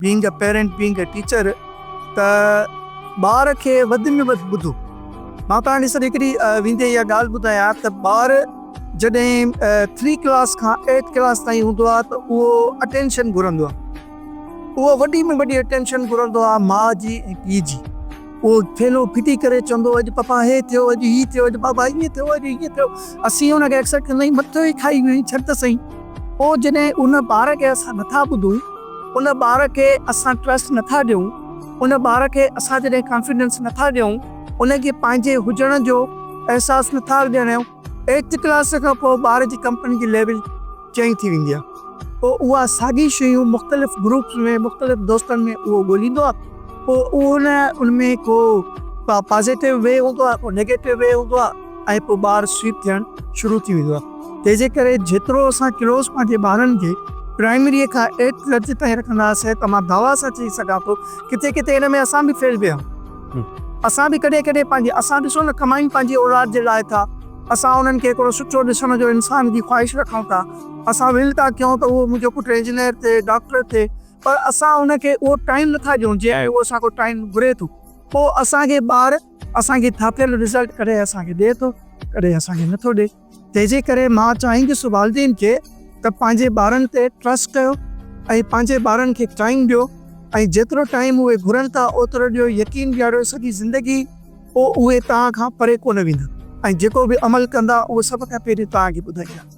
Being a parent, being a teacher, त ॿार खे वधि में वधि ॿुधो। मां तव्हांखे सर हिकिड़ी वेंदे इहा ॻाल्हि ॿुधायां त ॿार जॾहिं 3 क्लास खां 8 क्लास ताईं हूंदो आहे त उहो अटेंशन घुरंदो आहे। उहो वॾी में वॾी अटेंशन घुरंदो आहे माउ जी ऐं पीउ जी। उहो थेलो फिटी करे चवंदो अॼु पपा हे थियो, अॼु हीअ थियो, अॼु बाबा हीअं थियो, अॼु हीअं थियो। असीं हुनखे एक्सेप्ट कंदा आहियूं, मथो ई खाई वियो छॾ त सही। पोइ जॾहिं उन ॿार खे असां नथा ॿुधूं, उन ॿार खे असां ट्रस्ट नथा ॾियूं, उन ॿार खे असां जॾहिं कॉन्फिडेंस नथा ॾियूं, उनखे पंहिंजे हुजण जो अहसासु नथा ॾियऊं, 8th क्लास खां पोइ ॿार जी कंपनी जी लेवल चेंज थी वेंदी आहे। पोइ उहा साॻी शयूं मुख़्तलिफ़ ग्रुप्स में, मुख़्तलिफ़ दोस्तनि में उहो ॻोल्हींदो आहे। पोइ उन में को पॉज़िटिव वे हूंदो आहे, को नेगेटिव वे हूंदो आहे, ऐं पोइ ॿारु स्वीप थियणु शुरू थी वेंदो आहे। तंहिंजे करे जेतिरो असां क्लोज़ पंहिंजे ॿारनि खे प्राइमरीअ खां 8th दर्जे ताईं रखंदासीं त मां दावा सां चई सघां थो किथे किथे हिन में असां बि फेल पिया आहियूं। असां बि कॾहिं कॾहिं पंहिंजी, असां ॾिसो न कमायूं पंहिंजी औलाद जे लाइ था, असां उन्हनि खे हिकिड़ो सुठो ॾिसण जो इंसान जी ख़्वाहिश रखूं था, असां विल था कयूं त उहो मुंहिंजो पुटु इंजीनियर थिए, डॉक्टर थिए, पर असां उनखे उहो टाइम नथा ॾियूं जंहिं उहो असांखां टाइम घुरे थो। पोइ असांखे ॿार असांखे थापियल रिज़ल्ट कॾहिं असांखे ॾिए थो, कॾहिं असांखे नथो ॾिए। तंहिंजे करे मां चाहींदुसि वालिदैन खे त पंहिंजे ॿारनि ते ट्रस्ट कयो ऐं पंहिंजे ॿारनि खे टाइम ॾियो, ऐं जेतिरो टाइम उहे घुरनि था ओतिरो ॾियो। यकीन ॾियारियो सॼी ज़िंदगी पोइ उहे तव्हां खां परे कोन वेंदा, ऐं जेको बि अमल कंदा उहो सभ खां पहिरीं तव्हांखे ॿुधाईंदा।